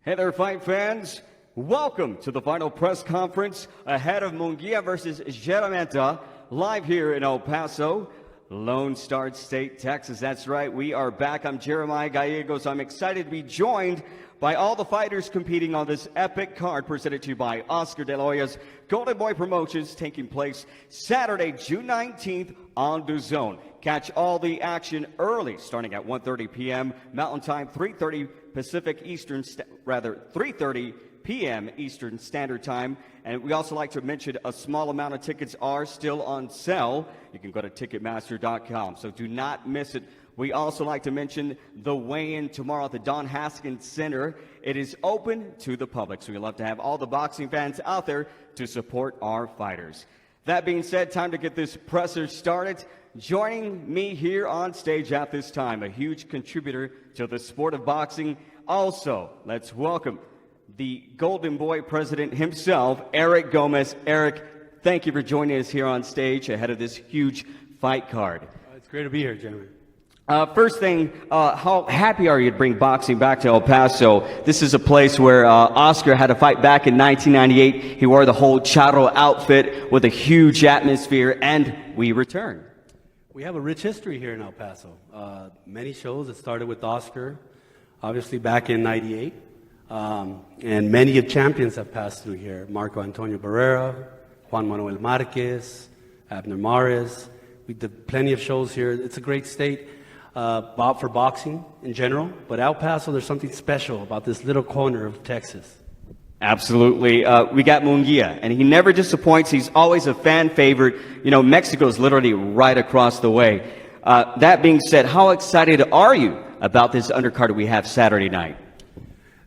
Hey there, fight fans. Welcome to the final press conference ahead of MUNGUIA versus SZEREMETA, live here in El Paso, Lone Star State, Texas. That's right, we are back. I'm Jeremiah Gallegos. I'm excited to be joined by all the fighters competing on this epic card presented to you by Oscar De La Hoya's Golden Boy Promotions, taking place Saturday, June 19th on DAZN. Catch all the action early, starting at 1:30 p.m. Mountain Time, 3:30 Pacific Eastern, 3:30 p.m. Eastern Standard Time. And we also like to mention a small amount of tickets are still on sale. You can go to Ticketmaster.com, so do not miss it. We also like to mention the weigh-in tomorrow at the Don Haskins Center. It is open to the public, so we'd love to have all the boxing fans out there to support our fighters. That being said, time to get this presser started. Joining me here on stage at this time, a huge contributor to the sport of boxing. Also, let's welcome the Golden Boy president himself, Eric Gomez. Eric, thank you for joining us here on stage ahead of this huge fight card. It's great to be here, Jaime. First thing, how happy are you to bring boxing back to El Paso? This is a place where Oscar had a fight back in 1998. He wore the whole charro outfit with a huge atmosphere, and we returned. We have a rich history here in El Paso. Many shows. It started with Oscar, obviously back in '98. And many of champions have passed through here. Marco Antonio Barrera, Juan Manuel Marquez, Abner Mares. We did plenty of shows here. It's a great state for boxing in general. But El Paso, there's something special about this little corner of Texas. Absolutely. We got MUNGUIA, and he never disappoints. He's always a fan favorite. You know, Mexico is literally right across the way. That being said, how excited are you about this undercard we have Saturday night?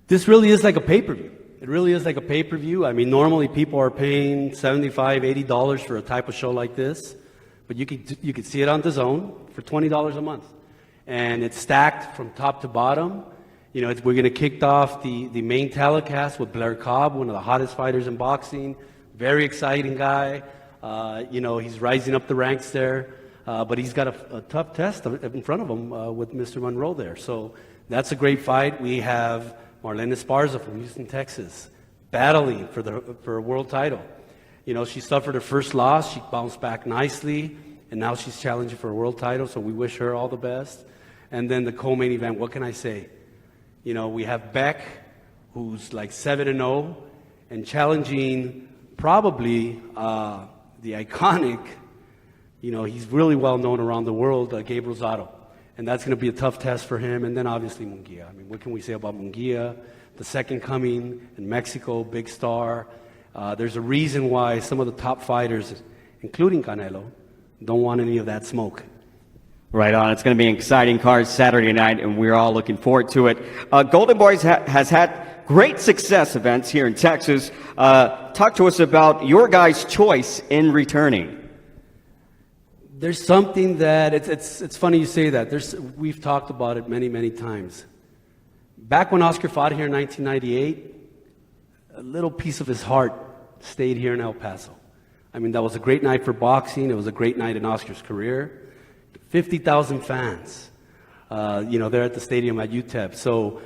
This really is like a pay-per-view. It really is like a pay-per-view. I mean, normally people are paying $75, $80 for a type of show like this, but you could see it on DAZN for $20 a month. And it's stacked from top to bottom. You know, we're going to kick off the main telecast with Blair Cobb, one of the hottest fighters in boxing. Very exciting guy. You know, he's rising up the ranks there. But he's got a tough test in front of him with Mr. Monroe there. So that's a great fight. We have Marlene Esparza from Houston, Texas, battling for a world title. You know, she suffered her first loss. She bounced back nicely, and now she's challenging for a world title, so we wish her all the best. And then the co-main event, what can I say? You know, we have Beck, who's like 7-0, and challenging probably the iconic, you know, he's really well known around the world, Gabe Rosado. And that's going to be a tough test for him. And then obviously MUNGUIA. I mean, what can we say about MUNGUIA? The second coming in Mexico, big star. There's a reason why some of the top fighters, including Canelo, don't want any of that smoke. Right on. It's going to be an exciting card Saturday night, and we're all looking forward to it. Golden Boys has had great success events here in Texas. Talk to us about your guys' choice in returning. There's something that, it's funny you say that. We've talked about it many, many times. Back when Oscar fought here in 1998, a little piece of his heart stayed here in El Paso. I mean, that was a great night for boxing. It was a great night in Oscar's career. 50,000 fans, you know, there at the stadium at UTEP. So,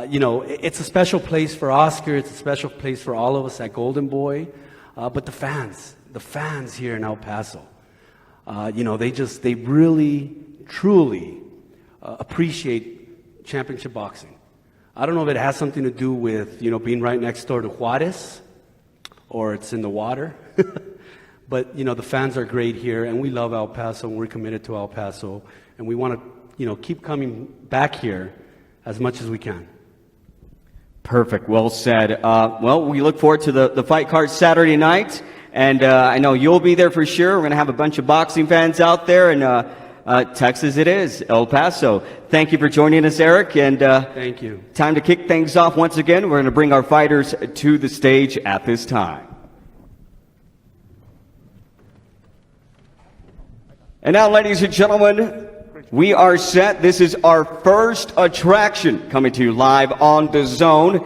you know, it's a special place for Oscar. It's a special place for all of us at Golden Boy. But the fans here in El Paso, you know, they really, truly appreciate championship boxing. I don't know if it has something to do with, you know, being right next door to Juarez, or it's in the water. But, you know, the fans are great here, and we love El Paso, and we're committed to El Paso, and we want to, you know, keep coming back here as much as we can. Perfect. Well said. Well, we look forward to the fight card Saturday night, and I know you'll be there for sure. We're going to have a bunch of boxing fans out there, and Texas it is, El Paso. Thank you for joining us, Eric, and thank you. Time to kick things off once again. We're going to bring our fighters to the stage at this time. And now, ladies and gentlemen, we are set. This is our first attraction coming to you live on DAZN.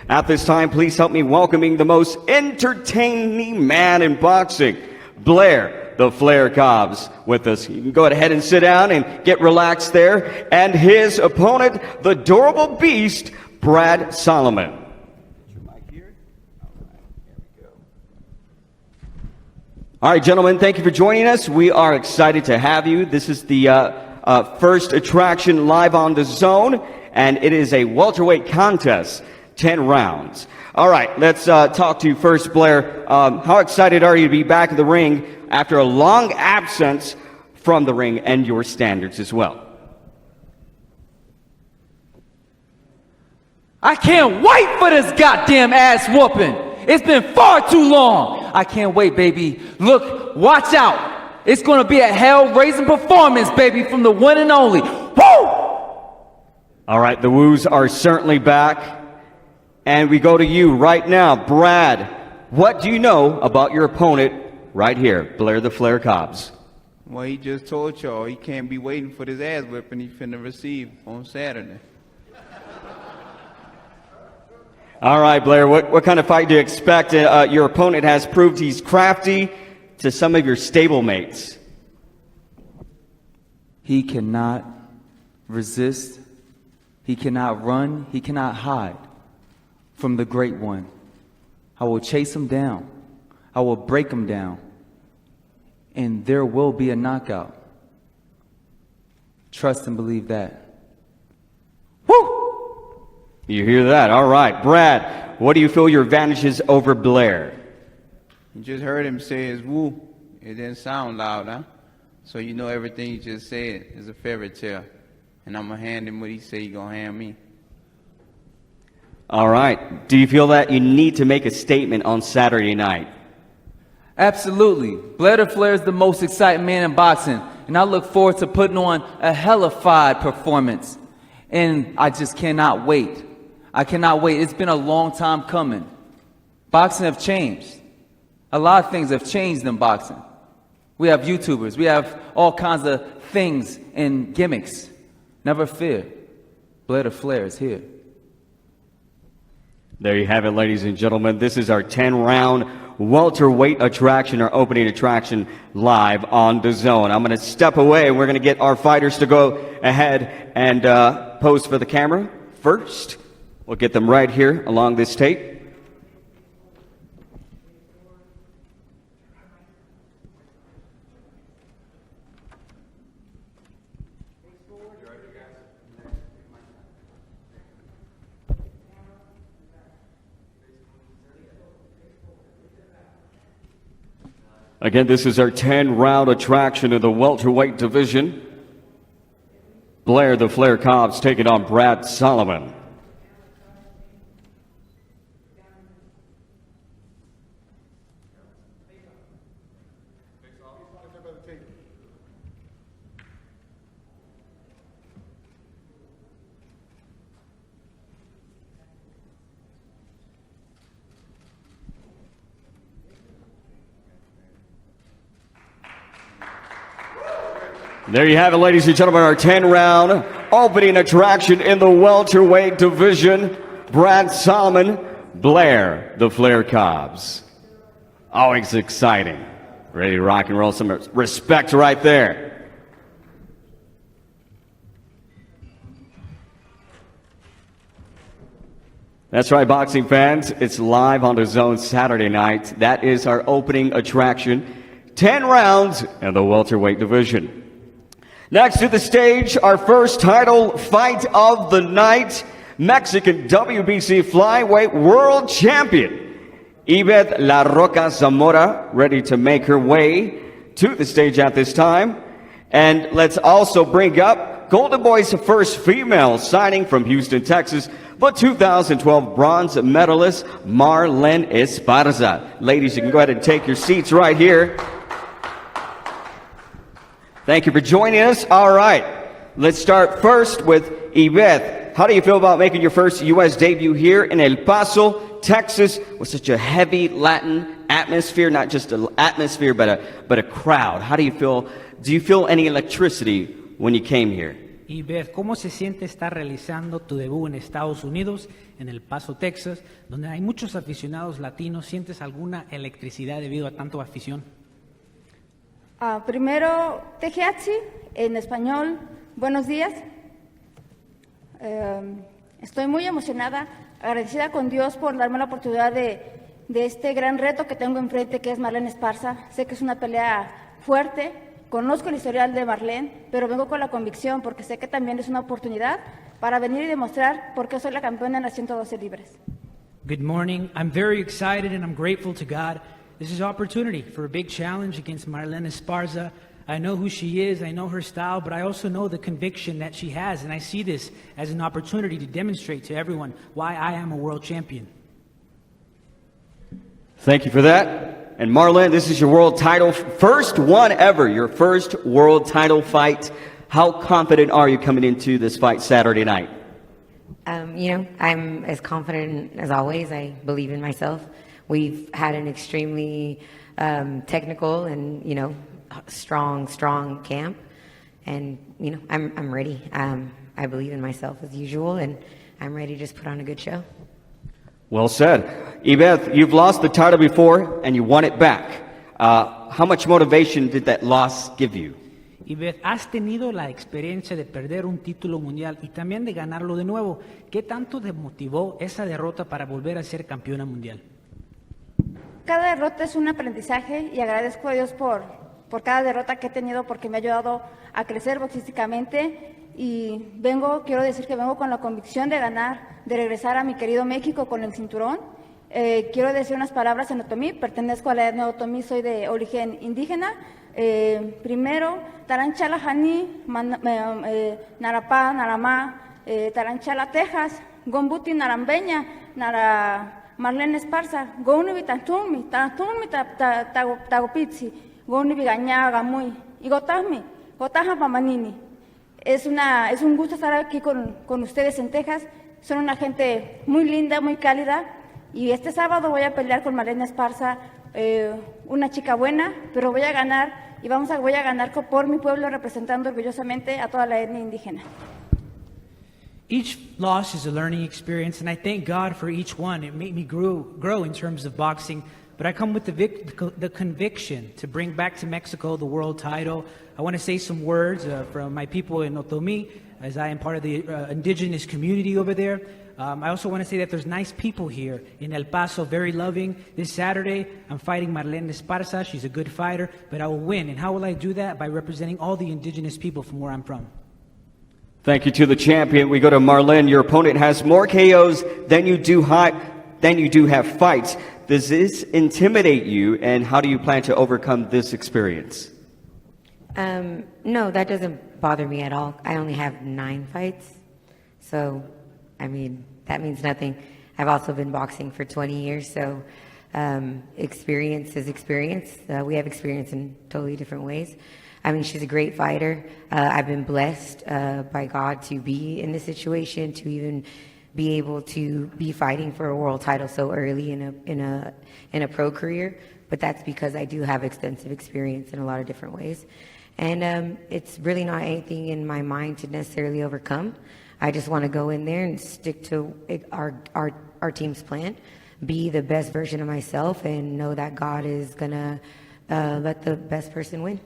At this time, please help me welcoming the most entertaining man in boxing, Blair the Flair Cobbs, with us. You can go ahead and sit down and get relaxed there. And his opponent, the durable beast, Brad Solomon. All right, gentlemen, thank you for joining us. We are excited to have you. This is the first attraction live on the zone, and it is a welterweight contest, 10 rounds. All right, let's talk to you first, Blair. How excited are you to be back in the ring after a long absence from the ring and your standards as well? I can't wait for this goddamn ass whooping. It's been far too long. I can't wait, baby. Look, watch out. It's gonna be a hell-raising performance, baby, from the one and only. Woo! All right, the woos are certainly back. And we go to you right now, Brad. What do you know about your opponent right here, Blair the Flair Cobbs? Well, he just told y'all he can't be waiting for this ass whipping he's finna receive on Saturday. All right, Blair, what kind of fight do you expect? Your opponent has proved he's crafty to some of your stablemates. He cannot resist. He cannot run. He cannot hide from the great one. I will chase him down. I will break him down. And there will be a knockout. Trust and believe that. Woo! You hear that? All right. Brad, what do you feel your advantage is over Blair? You just heard him say his woo. It didn't sound loud, huh? So you know everything he just said is a fairy tale. And I'm going to hand him what he said he's going to hand me. All right. Do you feel that you need to make a statement on Saturday night? Absolutely. Blair the Flair is the most exciting man in boxing. And I look forward to putting on a hellified performance. And I just cannot wait. I cannot wait. It's been a long time coming. Boxing have changed. A lot of things have changed in boxing. We have YouTubers. We have all kinds of things and gimmicks. Never fear. Blair the Flair is here. There you have it, ladies and gentlemen. This is our 10-round welterweight attraction, our opening attraction live on DAZN. I'm going to step away and we're going to get our fighters to go ahead and pose for the camera first. We'll get them right here along this tape. Again, this is our 10-round attraction in the welterweight division. Blair the Flair Cobbs taking on Brad Solomon. There you have it, ladies and gentlemen, our 10-round opening attraction in the welterweight division. Brad Solomon, Blair the Flair Cobbs. Always exciting. Ready to rock and roll. Some respect right there. That's right, boxing fans. It's live on DAZN Saturday night. That is our opening attraction. 10 rounds in the welterweight division. Next to the stage, our first title fight of the night, Mexican WBC flyweight world champion, Iveth La Roca Zamora, ready to make her way to the stage at this time. And let's also bring up Golden Boy's first female signing from Houston, Texas, but 2012 bronze medalist, Marlen Esparza. Ladies, you can go ahead and take your seats right here. Thank you for joining us. All right, let's start first with Iveth. How do you feel about making your first U.S. debut here in El Paso, Texas, with such a heavy Latin atmosphere? Not just an atmosphere, but a crowd. How do you feel? Do you feel any electricity when you came here? Iveth, ¿cómo se siente estar realizando tu debut en Estados Unidos, en El Paso, Texas, donde hay muchos aficionados latinos? ¿Sientes alguna electricidad debido a tanto afición? Primero, Tejiatsi, en español, buenos días. Estoy muy emocionada, agradecida con Dios por darme la oportunidad de de este gran reto que tengo enfrente, que es Marlene Esparza. Sé que es una pelea fuerte, conozco el historial de Marlene, pero vengo con la convicción porque sé que también es una oportunidad para venir y demostrar por qué soy la campeona en las 112 libras. Good morning. I'm very excited and I'm grateful to God. This is an opportunity for a big challenge against Marlene Esparza. I know who she is, I know her style, but I also know the conviction that she has, and I see this as an opportunity to demonstrate to everyone why I am a world champion. Thank you for that. And Marlene, this is your world title, first one ever, your first world title fight. How confident are you coming into this fight Saturday night? I'm as confident as always. I believe in myself. We've had an extremely technical and, strong camp. And, I'm ready. I believe in myself as usual, and I'm ready to just put on a good show. Well said. Yvette, you've lost the title before and you won it back. How much motivation did that loss give you? Y Beth, has tenido la experiencia de perder un título mundial y también de ganarlo de nuevo. ¿Qué tanto te motivó esa derrota para volver a ser campeona mundial? Cada derrota es un aprendizaje y agradezco a Dios por cada derrota que he tenido porque me ha ayudado a crecer boxísticamente y quiero decir que vengo con la convicción de ganar, de regresar a mi querido México con el cinturón. Quiero decir unas palabras en otomí, pertenezco a la etnia otomí, soy de origen indígena. Primero, Taranchala Jani, Narapá, Naramá, Taranchala, Texas, Gombuti, Narambeña, Nara Marlene Esparza, Gounibi Tantumi, Tagopitzi, Gounibi Gañá, Gamuy, y Gotaja Pamanini. Es un gusto estar aquí con ustedes en Texas. Son una gente muy linda, muy cálida. Y este sábado voy a pelear con Marlene Esparza, una chica buena, pero voy a ganar y voy a ganar por mi pueblo representando orgullosamente a toda la etnia indígena. Each loss is a learning experience, and I thank God for each one. It made me grow in terms of boxing. But I come with the conviction to bring back to Mexico the world title. I want to say some words from my people in Otomí, as I am part of the indigenous community over there. I also want to say that there's nice people here in El Paso, very loving. This Saturday, I'm fighting Marlene Esparza. She's a good fighter, but I will win. And how will I do that? By representing all the indigenous people from where I'm from. Thank you to the champion. We go to Marlene. Your opponent has more KOs than you do have fights. Does this intimidate you, and how do you plan to overcome this experience? No, that doesn't bother me at all. I only have 9 fights, so that means nothing. I've also been boxing for 20 years, so experience is experience. We have experience in totally different ways. She's a great fighter. I've been blessed by God to be in this situation, to even be able to be fighting for a world title so early in a pro career. But that's because I do have extensive experience in a lot of different ways. And it's really not anything in my mind to necessarily overcome. I just want to go in there and stick to our team's plan, be the best version of myself, and know that God is going to let the best person win.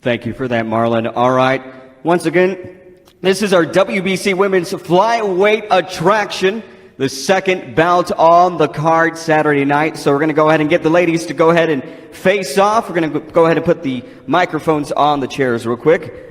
Thank you for that, Marlene. All right. Once again, this is our WBC Women's Flyweight Attraction, the second bout on the card Saturday night. So we're going to go ahead and get the ladies to go ahead and face off. We're going to go ahead and put the microphones on the chairs real quick.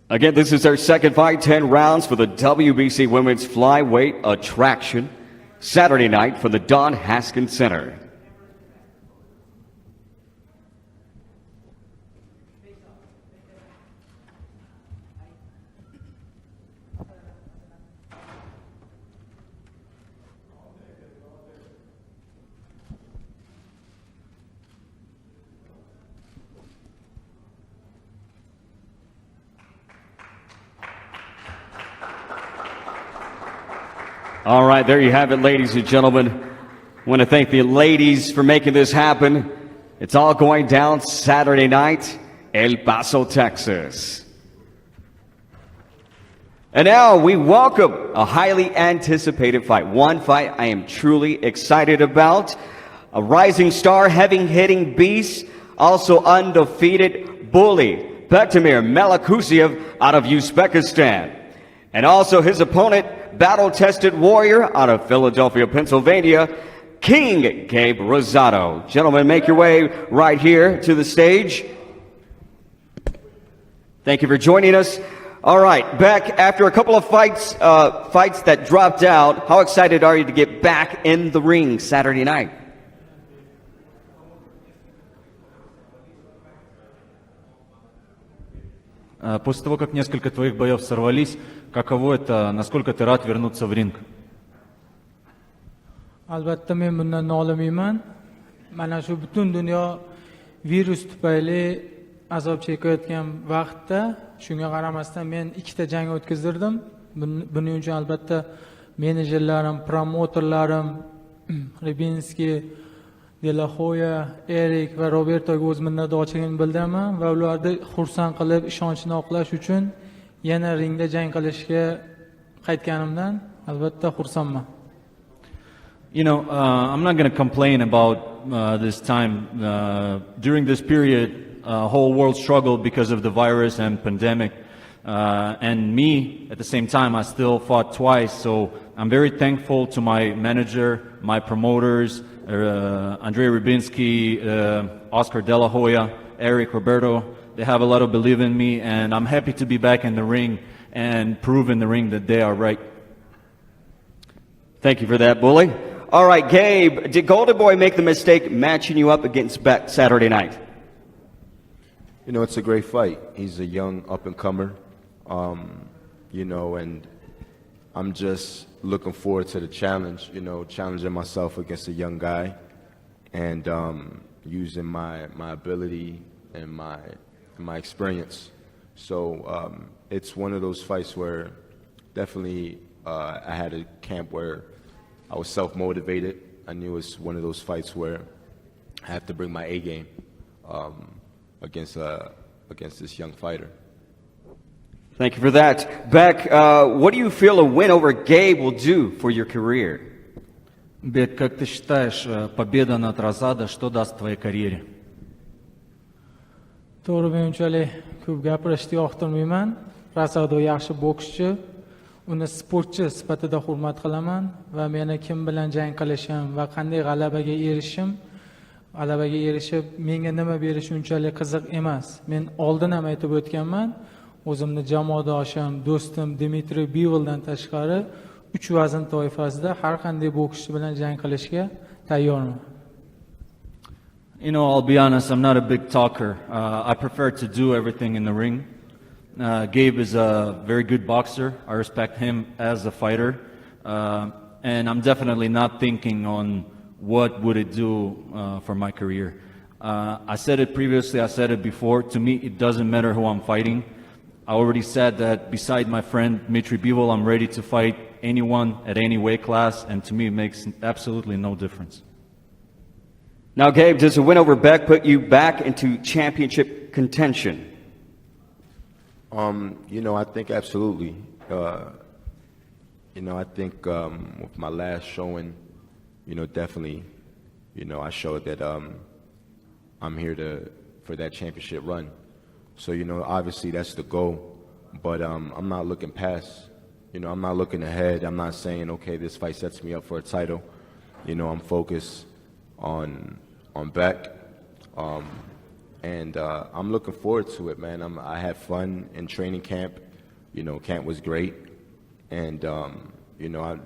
Again, this is our second fight, 10 rounds for the WBC Women's Flyweight Attraction, Saturday night from the Don Haskins Center. All right, there you have it, ladies and gentlemen. I want to thank the ladies for making this happen. It's all going down Saturday night, El Paso, Texas. And now we welcome a highly anticipated fight. One fight I am truly excited about. A rising star, heavy-hitting beast, also undefeated, bully Bektemir Melikusiev out of Uzbekistan. And also his opponent, battle-tested warrior out of Philadelphia, Pennsylvania, King Gabe Rosado. Gentlemen, make your way right here to the stage. Thank you for joining us. All right, Beck, after a couple of fights that dropped out, how excited are you to get back in the ring Saturday night? После того, как несколько твоих боев сорвались, каково это, насколько ты рад вернуться в ринг? Albatta men bundan nolimayman. Mana shu butun dunyo virus tufayli azob chekayotgan vaqtda shunga qaramasdan men ikkita jang o'tkazdirdim. Buning uchun albatta menejerlarim, promotorlarim, Ribinski, De La Hoya, Erik va Robertoga o'z minnatdorchiligimni bildiraman va ularni xursand qilib, ishonchini oqlash uchun yana ringda jang qilishga qaytganimdan albatta xursandman. You know, I'm not going to complain about this time. During this period, whole world struggled because of the virus and pandemic. And me, at the same time, I still fought twice. So I'm very thankful to my manager, my promoters, Andrei Rybinski, Oscar De La Hoya, Eric, Roberto. They have a lot of belief in me, and I'm happy to be back in the ring and prove in the ring that they are right. Thank you for that, Bully. All right, Gabe, did Golden Boy make the mistake matching you up against Beck Saturday night? You know, it's a great fight. He's a young up-and-comer, you know, and I'm just looking forward to the challenge, you know, challenging myself against a young guy and using my ability and my experience. So it's one of those fights where definitely I had a camp where I was self-motivated. I knew it was one of those fights where I have to bring my A game against this young fighter. Thank you for that. Beck, what do you feel a win over Gabe will do for your career? Бек, как ты считаешь, победа над Розадо что даст твоей карьере? To'g'ri, men unchalik ko'p gapirishni yoqtirmayman. Rozado yaxshi bokschi. Uni sportchi sifatida hurmat qilaman va meni kim bilan jang qilishim va qanday g'alabaga erishib menga nima berishi unchalik qiziq emas. Men oldin ham aytib o'tganman, o'zimni jamoadoshim, do'stim Dmitriy Bivoldan tashqari 3 vazn toifasida har qanday bokschi bilan jang qilishga tayyorman. You know, I'll be honest, I'm not a big talker. I prefer to do everything in the ring. Gabe is a very good boxer. I respect him as a fighter. And I'm definitely not thinking on what would it do for my career. I said it previously, I said it before. To me, it doesn't matter who I'm fighting. I already said that beside my friend Dmitry Bivol, I'm ready to fight anyone at any weight class. And to me, it makes absolutely no difference. Now, Gabe, does a win over Beck put you back into championship contention? You know, I think absolutely. You know, I think with my last showing, you know, definitely, you know, I showed that I'm here for that championship run. So, you know, obviously that's the goal, but I'm not looking past. You know, I'm not looking ahead. I'm not saying, okay, this fight sets me up for a title. You know, I'm focused on Beck. And I'm looking forward to it, man. I had fun in training camp. You know, camp was great. And, you know,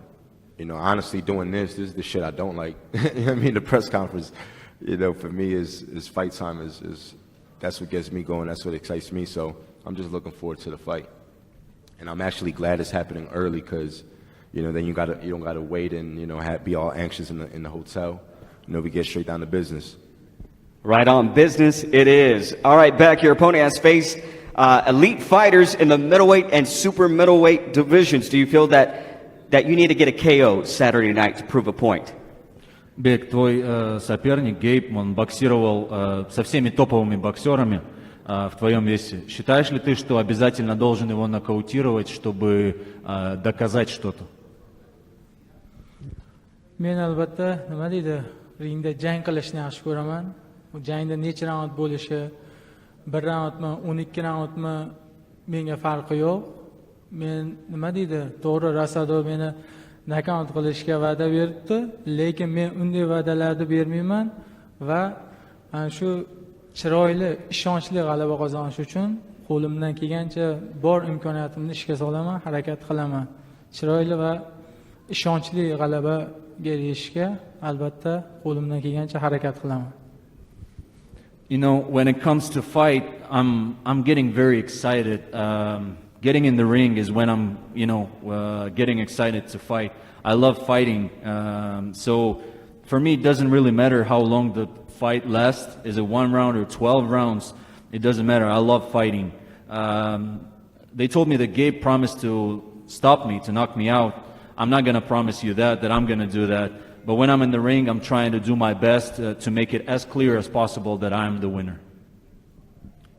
honestly, doing this is the shit I don't like. I mean, the press conference, you know, for me is fight time is that's what gets me going. That's what excites me. So I'm just looking forward to the fight. And I'm actually glad it's happening early because, you know, then you don't gotta wait and, you know, be all anxious in the hotel. You know, we get straight down to business. Right on business it is. All right, Beck, your opponent has faced elite fighters in the middleweight and super middleweight divisions. Do you feel that you need to get a KO Saturday night to prove a point? Бек, твой соперник Гейб, он боксировал со всеми топовыми боксерами в твоем весе. Считаешь ли ты, что обязательно должен его нокаутировать, чтобы доказать что-то? Men albatta, nima deydi, ringda jang qilishni yaxshi ko'raman. Bu jangda necha raund bo'lishi bir raundmi 12 raundmi menga farqi yo'q. Men nima deydi, to'g'ri Rasado meni nokaut qilishga va'da beribdi, lekin men unday va'dalarni bermayman va mana shu chiroyli, ishonchli g'alaba qozonish uchun qo'limdan kelgancha bor imkoniyatimni ishga solaman, harakat qilaman. Chiroyli va ishonchli g'alabaga erishishga albatta qo'limdan kelgancha harakat qilaman. You know, when it comes to fight, I'm getting very excited. Getting in the ring is when I'm, getting excited to fight. I love fighting. So for me, it doesn't really matter how long the fight lasts. Is it 1 round or 12 rounds? It doesn't matter. I love fighting. They told me that Gabe promised to stop me, to knock me out. I'm not going to promise you that I'm going to do that. But when I'm in the ring, I'm trying to do my best to make it as clear as possible that I'm the winner.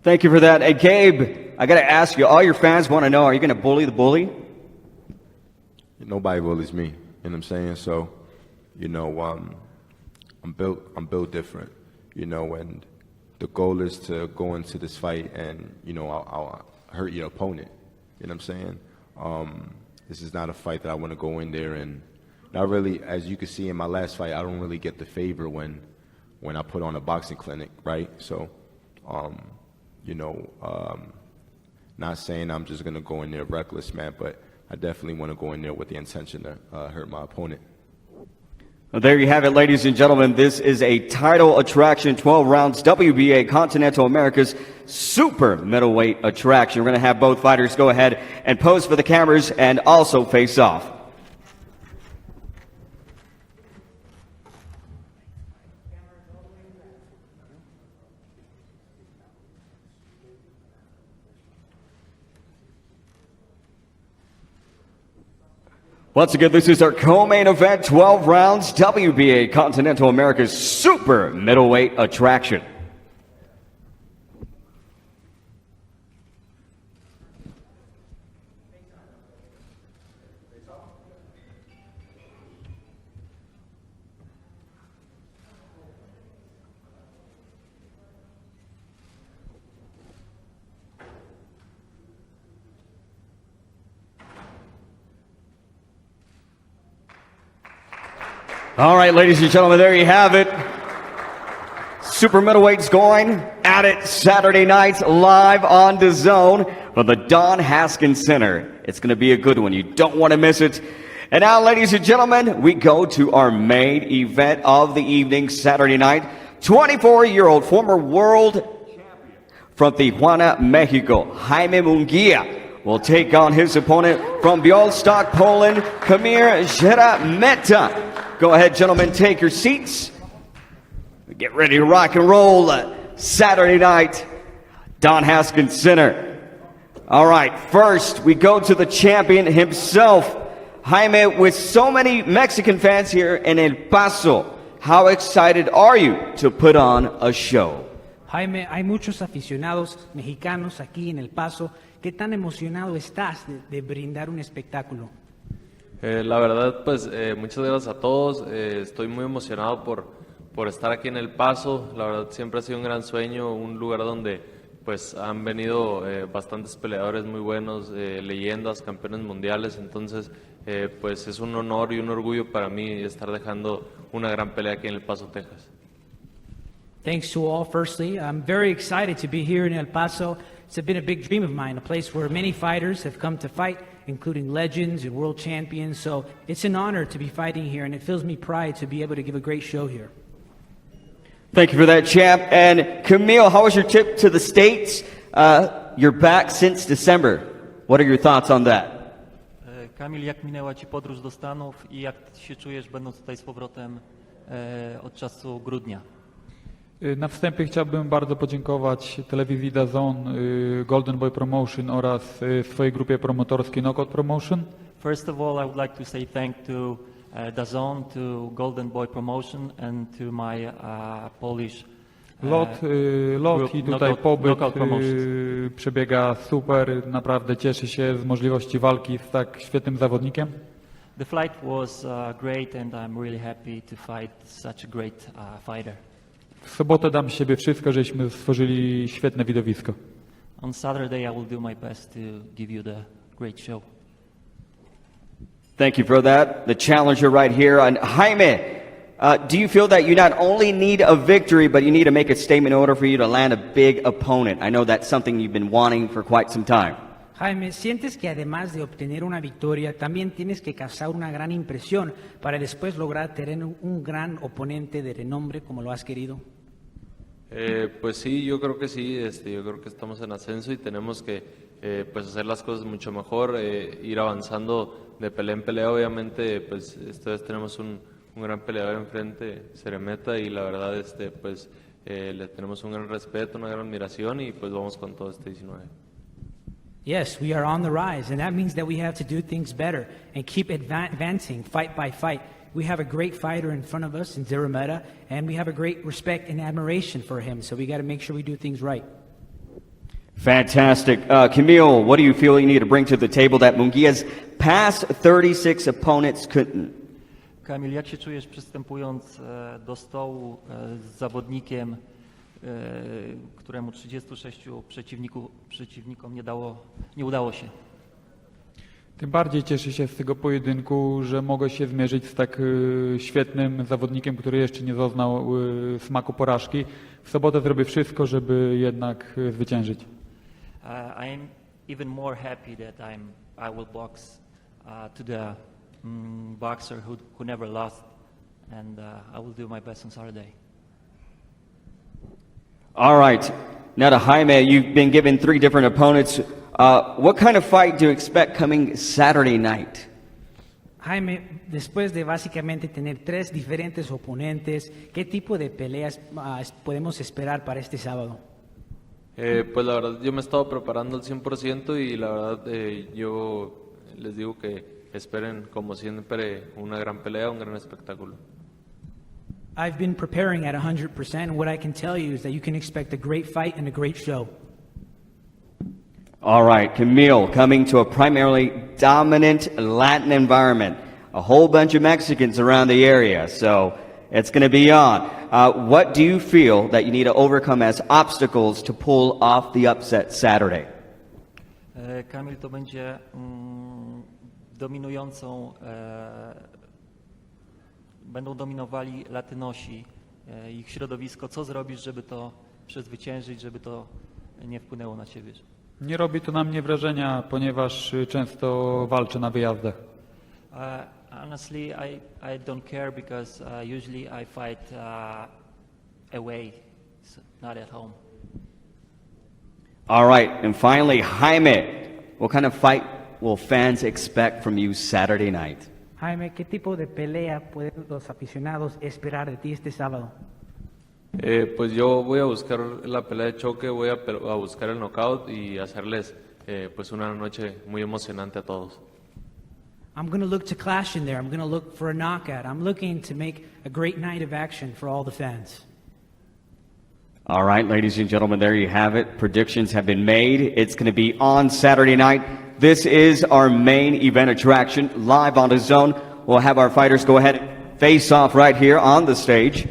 Thank you for that. Hey, Gabe, I got to ask you, all your fans want to know, are you going to bully the bully? Nobody bullies me, you know what I'm saying? So, I'm built different, and the goal is to go into this fight and, I'll hurt your opponent, you know what I'm saying? This is not a fight that I want to go in there and not really, as you can see in my last fight, I don't really get the favor when I put on a boxing clinic, right? So, not saying I'm just going to go in there reckless, man, but I definitely want to go in there with the intention to hurt my opponent. Well, there you have it, ladies and gentlemen. This is a title attraction, 12 rounds, WBA Continental America's super middleweight attraction. We're going to have both fighters go ahead and pose for the cameras and also face off. Once again, this is our co-main event, 12 rounds, WBA Continental America's super middleweight attraction. All right, ladies and gentlemen, there you have it. Super middleweight's going at it Saturday night live on DAZN from the Don Haskins Center. It's going to be a good one. You don't want to miss it. And now, ladies and gentlemen, we go to our main event of the evening, Saturday night. 24-year-old former world champion from Tijuana, Mexico, Jaime MUNGUIA, will take on his opponent from Białystok, Poland, KAMIL SZEREMETA. Go ahead, gentlemen, take your seats. Get ready to rock and roll Saturday night, Don Haskins Center. All right, first we go to the champion himself. Jaime, with so many Mexican fans here in El Paso, how excited are you to put on a show? Jaime, hay muchos aficionados mexicanos aquí en El Paso. ¿Qué tan emocionado estás de brindar un espectáculo? La verdad, pues muchas gracias a todos. Estoy muy emocionado por estar aquí en El Paso. La verdad, siempre ha sido un gran sueño, un lugar donde pues han venido bastantes peleadores muy buenos, leyendas, campeones mundiales. Entonces, pues es un honor y un orgullo para mí estar dejando una gran pelea aquí en El Paso, Texas. Thanks to all. Firstly, I'm very excited to be here in El Paso. It's been a big dream of mine, a place where many fighters have come to fight, including legends and world champions. So it's an honor to be fighting here, and it fills me pride to be able to give a great show here. Thank you for that, champ. And Kamil, how was your trip to the States? You're back since December. What are your thoughts on that? Kamil, jak minęła Ci podróż do Stanów i jak się czujesz, będąc tutaj z powrotem od czasu grudnia? Na wstępie chciałbym bardzo podziękować telewizji DAZN, Golden Boy Promotion oraz swojej grupie promotorskiej Knockout Promotion. First of all, I would like to say thank to DAZN, to Golden Boy Promotion and to my Polish Lot i tutaj pobyt przebiega super. Naprawdę cieszę się z możliwości walki z tak świetnym zawodnikiem. The flight was great and I'm really happy to fight such a great fighter. W sobotę dam z siebie wszystko, żeśmy stworzyli świetne widowisko. On Saturday, I will do my best to give you the great show. Thank you for that. The challenger right here. And Jaime, do you feel that you not only need a victory, but you need to make a statement in order for you to land a big opponent? I know that's something you've been wanting for quite some time. Jaime, ¿sientes que además de obtener una victoria, también tienes que causar una gran impresión para después lograr tener un gran oponente de renombre como lo has querido? Pues sí, yo creo que sí. Yo creo que estamos en ascenso y tenemos que pues hacer las cosas mucho mejor, ir avanzando de pelea en pelea. Obviamente, pues esta vez tenemos un gran peleador enfrente, SZEREMETA, y la verdad, pues le tenemos un gran respeto, una gran admiración y pues vamos con todo este 19. Yes, we are on the rise, and that means that we have to do things better and keep advancing fight by fight. We have a great fighter in front of us in SZEREMETA, and we have a great respect and admiration for him, so we got to make sure we do things right. Fantastic. KAMIL, what do you feel you need to bring to the table that MUNGUIA's past 36 opponents couldn't? Kamil, jak się czujesz przystępując do stołu z zawodnikiem, któremu 36 przeciwnikom nie udało się? Tym bardziej cieszę się z tego pojedynku, że mogę się zmierzyć z tak świetnym zawodnikiem, który jeszcze nie zaznał smaku porażki. W sobotę zrobię wszystko, żeby jednak zwyciężyć. I am even more happy that I will box to the boxer who never lost, and I will do my best on Saturday. All right. Now to Jaime, you've been given 3 different opponents. What kind of fight do you expect coming Saturday night? Jaime, después de básicamente tener 3 diferentes oponentes, ¿qué tipo de peleas podemos esperar para este sábado? Pues la verdad yo me he estado preparando al 100% y la verdad yo les digo que esperen como siempre una gran pelea, un gran espectáculo. I've been preparing at 100%, and what I can tell you is that you can expect a great fight and a great show. All right, KAMIL, coming to a primarily dominant Latin environment. A whole bunch of Mexicans around the area, so it's going to be on. What do you feel that you need to overcome as obstacles to pull off the upset Saturday? Kamil, to będzie będą dominowali Latynosi, ich środowisko. Co zrobisz, żeby to przezwyciężyć, żeby to nie wpłynęło na ciebie? Nie robi to na mnie wrażenia, ponieważ często walczę na wyjazdach. Honestly, I don't care because usually I fight away, so not at home. All right, and finally, Jaime, what kind of fight will fans expect from you Saturday night? Jaime, ¿qué tipo de pelea pueden los aficionados esperar de ti este sábado? Pues yo voy a buscar la pelea de choque, voy a buscar el knockout y hacerles pues una noche muy emocionante a todos. I'm going to look to clash in there. I'm going to look for a knockout. I'm looking to make a great night of action for all the fans. All right, ladies and gentlemen, there you have it. Predictions have been made. It's going to be on Saturday night. This is our main event attraction, live on DAZN. We'll have our fighters go ahead and face off right here on the stage.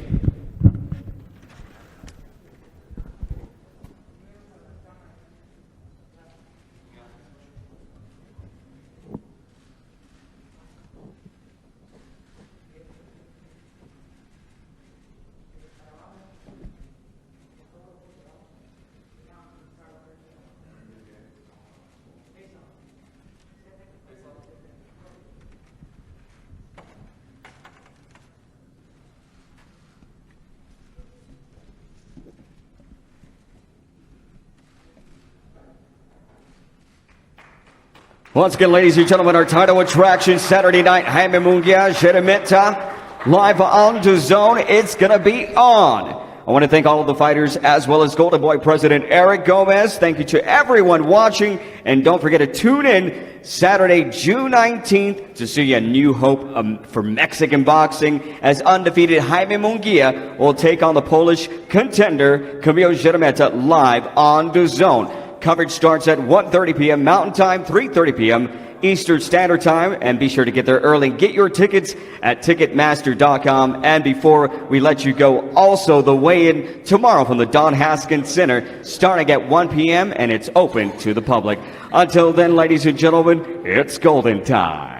Once again, ladies and gentlemen, our title attraction Saturday night, Jaime MUNGUIA, SZEREMETA, live on DAZN. It's going to be on. I want to thank all of the fighters as well as Golden Boy President Eric Gomez. Thank you to everyone watching. And don't forget to tune in Saturday, June 19th to see a new hope for Mexican boxing as undefeated Jaime MUNGUIA will take on the Polish contender KAMIL live on DAZN. Coverage starts at 1:30 p.m. Mountain Time, 3:30 p.m. Eastern Standard Time. And be sure to get there early. Get your tickets at Ticketmaster.com. And before we let you go, also the weigh-in tomorrow from the Don Haskins Center, starting at 1 p.m., and it's open to the public. Until then, ladies and gentlemen, it's golden time.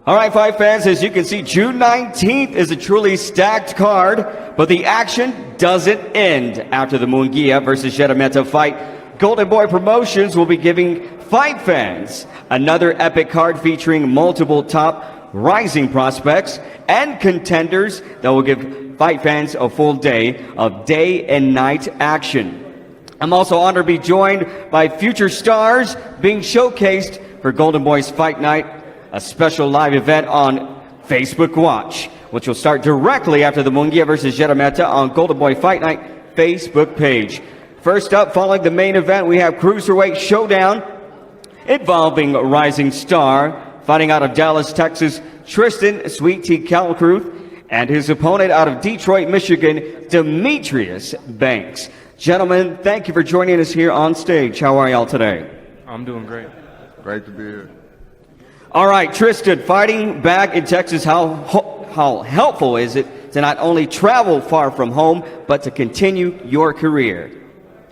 All right, fight fans, as you can see, June 19th is a truly stacked card, but the action doesn't end after the MUNGUIA versus SZEREMETA fight. Golden Boy Promotions will be giving fight fans another epic card featuring multiple top rising prospects and contenders that will give fight fans a full day of day and night action. I'm also honored to be joined by future stars being showcased for Golden Boy's Fight Night, a special live event on Facebook Watch, which will start directly after the MUNGUIA versus SZEREMETA on Golden Boy Fight Night Facebook page. First up, following the main event, we have Cruiserweight Showdown involving a rising star fighting out of Dallas, Texas, Tristan Sweet Tea Calcruth, and his opponent out of Detroit, Michigan, Demetrius Banks. Gentlemen, thank you for joining us here on stage. How are y'all today? I'm doing great. Great to be here. All right, Tristan, fighting back in Texas, how helpful is it to not only travel far from home, but to continue your career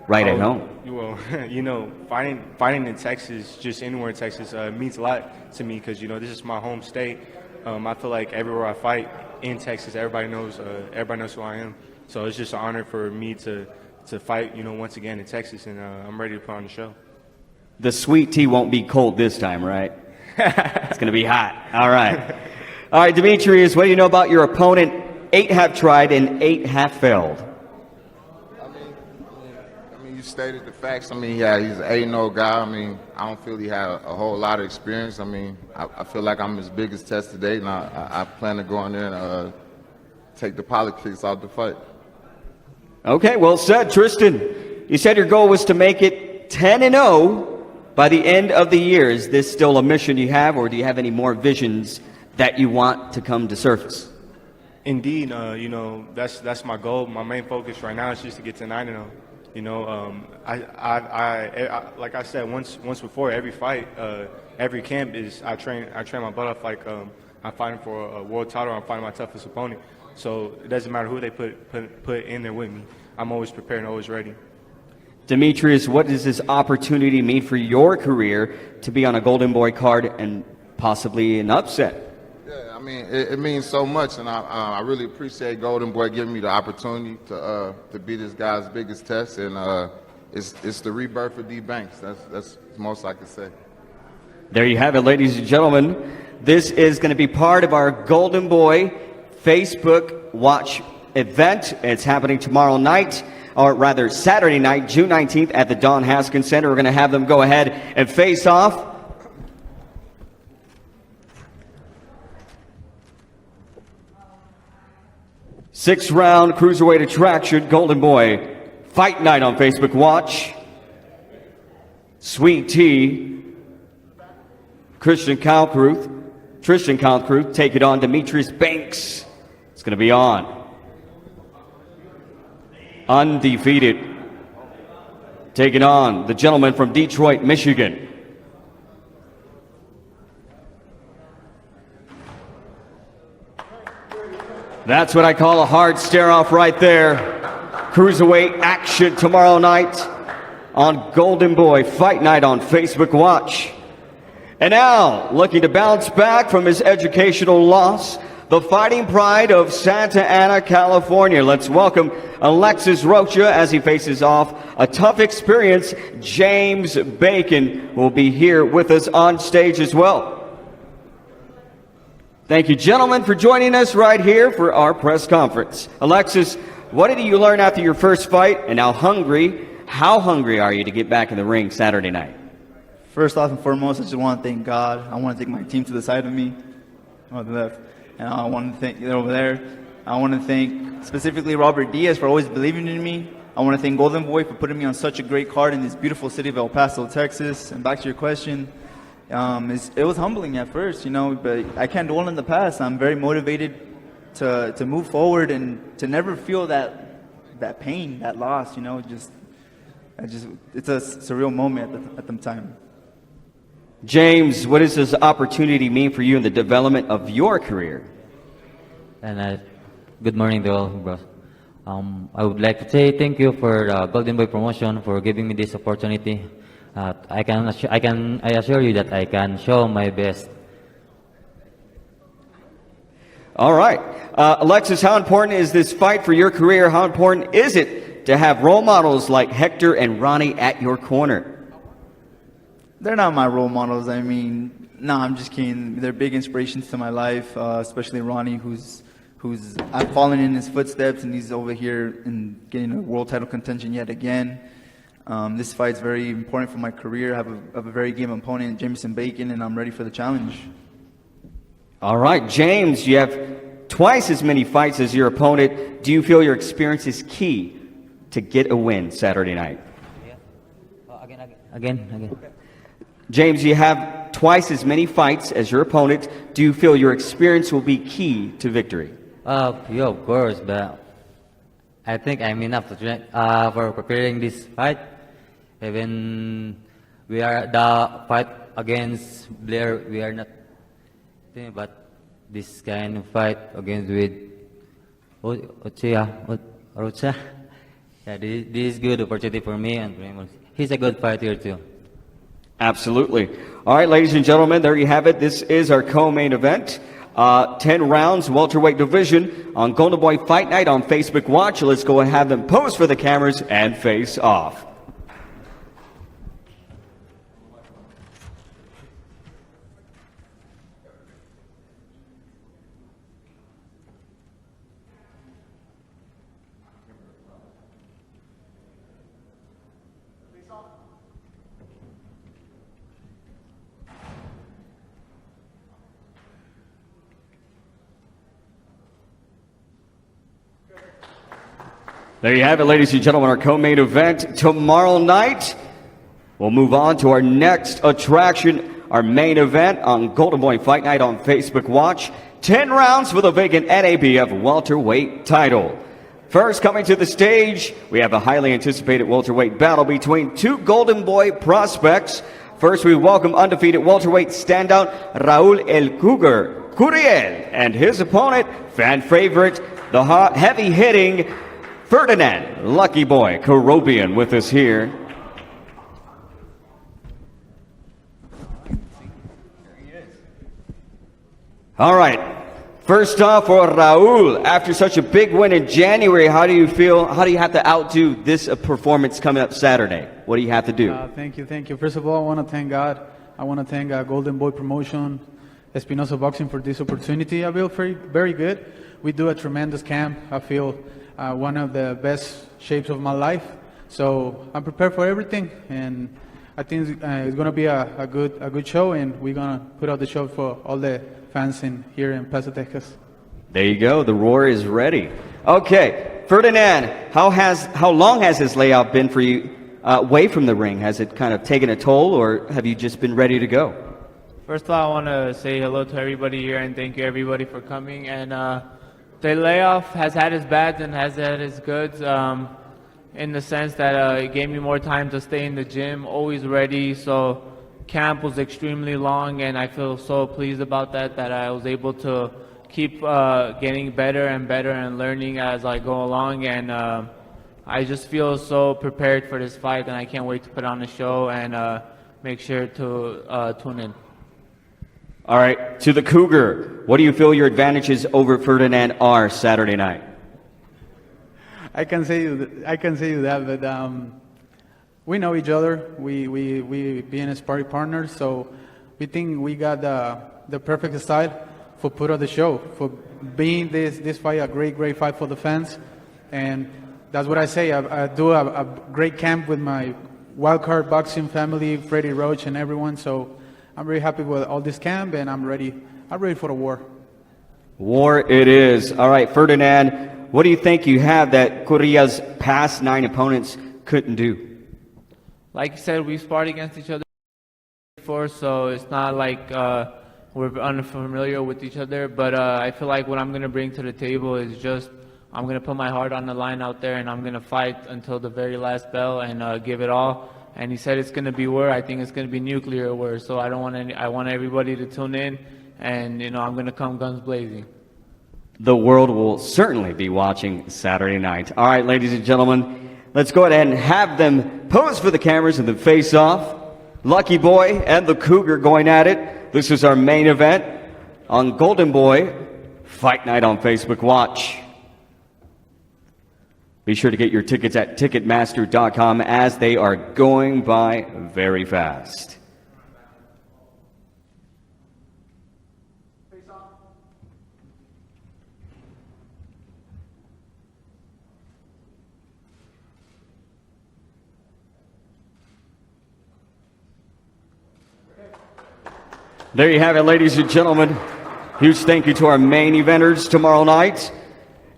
right at home? Well, you know, fighting in Texas, just anywhere in Texas, means a lot to me because, you know, this is my home state. I feel like everywhere I fight in Texas, everybody knows who I am. So it's just an honor for me to fight, you know, once again in Texas, and I'm ready to put on the show. The sweet tea won't be cold this time, right? It's going to be hot. All right. All right, Demetrius, what do you know about your opponent? 8 have tried and 8 have failed. I mean, you stated the facts. I mean, yeah, he's an 8-0 guy. I mean, I don't feel he had a whole lot of experience. I mean, I feel like I'm his biggest test today, and I plan to go in there and take the politics out the fight. Okay, well said, Tristan. You said your goal was to make it 10-0 by the end of the year. Is this still a mission you have, or do you have any more visions that you want to come to surface? Indeed, you know, that's my goal. My main focus right now is just to get to 9-0. You know, I like I said once before, every fight, every camp is I train my butt off like I'm fighting for a world title. I'm fighting my toughest opponent. So it doesn't matter who they put in there with me. I'm always prepared and always ready. Demetrius, what does this opportunity mean for your career to be on a Golden Boy card and possibly an upset? Yeah, I mean, it means so much, and I really appreciate Golden Boy giving me the opportunity to be this guy's biggest test, and it's the rebirth of D Banks. That's the most I can say. There you have it, ladies and gentlemen. This is going to be part of our Golden Boy Facebook Watch event. It's happening tomorrow night, or rather Saturday night, June 19th at the Don Haskins Center. We're going to have them go ahead and face off. Six-round cruiserweight attraction, Golden Boy Fight Night on Facebook Watch. Sweet Tea, Tristan Calcruth take it on Demetrius Banks. It's going to be on. Undefeated, taking on the gentleman from Detroit, Michigan. That's what I call a hard stare-off right there. Cruiserweight action tomorrow night on Golden Boy Fight Night on Facebook Watch. And now, looking to bounce back from his educational loss, the fighting pride of Santa Ana, California. Let's welcome Alexis Rocha as he faces off a tough experience. James Bacon will be here with us on stage as well. Thank you, gentlemen, for joining us right here for our press conference. Alexis, what did you learn after your first fight, and how hungry are you to get back in the ring Saturday night? First off and foremost, I just want to thank God. I want to thank my team to the side of me, on the left, and I want to thank you over there. I want to thank specifically Robert Diaz for always believing in me. I want to thank Golden Boy for putting me on such a great card in this beautiful city of El Paso, Texas. And back to your question, it was humbling at first, but I can't dwell in the past. I'm very motivated to move forward and to never feel that pain, that loss, it's a surreal moment at the time. James, what does this opportunity mean for you in the development of your career? And good morning to all, bros. I would like to say thank you for Golden Boy Promotion for giving me this opportunity. I assure you that I can show my best. All right. Alexis, how important is this fight for your career? How important is it to have role models like Hector and Ronnie at your corner? They're not my role models. I mean, no, I'm just kidding. They're big inspirations to my life, especially Ronnie, who's I've fallen in his footsteps, and he's over here and getting a world title contention yet again. This fight's very important for my career. I have a very game opponent, Jameson Bacon, and I'm ready for the challenge. All right, James, you have twice as many fights as your opponent. Do you feel your experience is key to get a win Saturday night? Again. James, you have twice as many fights as your opponent. Do you feel your experience will be key to victory? Yeah, of course, but I think I'm enough to train for preparing this fight. Even we are the fight against Blair, we are not, but this kind of fight against with Rocha, yeah, this is good opportunity for me, and he's a good fighter too. Absolutely. All right, ladies and gentlemen, there you have it. This is our co-main event. 10 rounds, welterweight division on Golden Boy Fight Night on Facebook Watch. Let's go and have them pose for the cameras and face off. There you have it, ladies and gentlemen, our co-main event. Tomorrow night, we'll move on to our next attraction, our main event on Golden Boy Fight Night on Facebook Watch. 10 rounds for the vacant NABF welterweight title. First, coming to the stage, we have a highly anticipated welterweight battle between two Golden Boy prospects. First, we welcome undefeated welterweight standout Raul El Cougar Curiel and his opponent, fan favorite, the heavy-hitting Ferdinand Lucky Boy Karobian with us here. All right. First off, for Raul, after such a big win in January, how do you feel? How do you have to outdo this performance coming up Saturday? What do you have to do? Thank you. First of all, I want to thank God. I want to thank Golden Boy Promotion, Espinosa Boxing for this opportunity. I feel very good. We do a tremendous camp. I feel one of the best shapes of my life. So I'm prepared for everything, and I think it's going to be a good show, and we're going to put out the show for all the fans here in Paso, Texas. There you go. The roar is ready. Okay, Ferdinand, how long has this layout been for you away from the ring? Has it kind of taken a toll, or have you just been ready to go? First of all, I want to say hello to everybody here and thank you everybody for coming. And the layoff has had its bads and has had its goods, in the sense that it gave me more time to stay in the gym, always ready. So camp was extremely long, and I feel so pleased about that I was able to keep getting better and better and learning as I go along. And I just feel so prepared for this fight, and I can't wait to put on the show and make sure to tune in. All right, to the Cougar, what do you feel your advantages over Ferdinand are Saturday night? I can say you that, but we know each other. We being sparring partners, so we think we got the perfect style for put on the show, for being this fight a great fight for the fans, and that's what I say. I do a great camp with my wildcard boxing family, Freddie Roach, and everyone. So I'm very happy with all this camp, and I'm ready for the war. War it is. All right, Ferdinand, what do you think you have that Korea's past 9 opponents couldn't do? Like you said, we've sparred against each other before, so it's not like we're unfamiliar with each other. But I feel like what I'm going to bring to the table is just I'm going to put my heart on the line out there, and I'm going to fight until the very last bell and give it all. And he said it's going to be war. I think it's going to be nuclear war. So I don't want any. I want everybody to tune in, and I'm going to come guns blazing. The world will certainly be watching Saturday night. All right, ladies and gentlemen, let's go ahead and have them pose for the cameras and the face-off. Lucky Boy and the Cougar going at it. This is our main event on Golden Boy Fight Night on Facebook Watch. Be sure to get your tickets at Ticketmaster.com as they are going by very fast. There you have it, ladies and gentlemen. Huge thank you to our main eventers tomorrow night.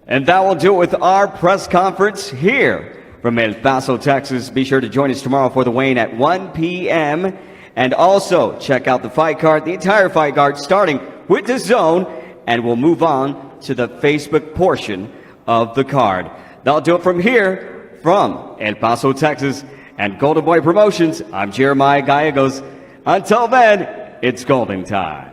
And that will do it with our press conference here from El Paso, Texas. Be sure to join us tomorrow for the weigh-in at 1 p.m. And also check out the fight card, the entire fight card, starting with DAZN, and we'll move on to the Facebook portion of the card. That'll do it from here, from El Paso, Texas, and Golden Boy Promotions. I'm Jeremiah Gallegos. Until then, it's golden time.